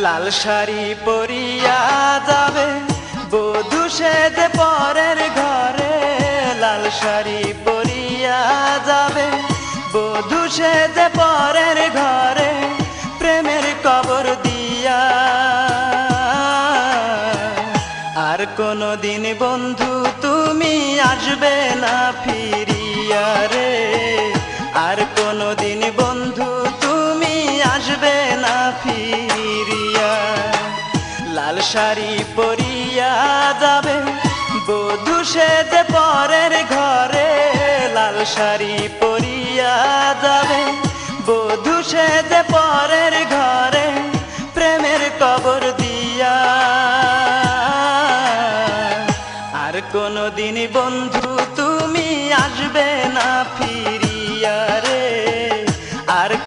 লাল শাড়ি পরিয়া যাবে বধূ সেজে পরের ঘরে। লাল শাড়ি পরিয়া যাবে বধূ সেজে পরের ঘরে, প্রেমের কবর দিয়া। আর কোনদিন বন্ধু তুমি আসবে না ফিরিয়া রে, আর কোনদিন বন্ধু তুমি আসবে না ফিরিয়া। লাল শাড়ি পরিয়া যাবে বধূ সেজে পরের ঘরে। লাল শাড়ি পরিয়া যাবে বধূ সেজে পরের ঘরে।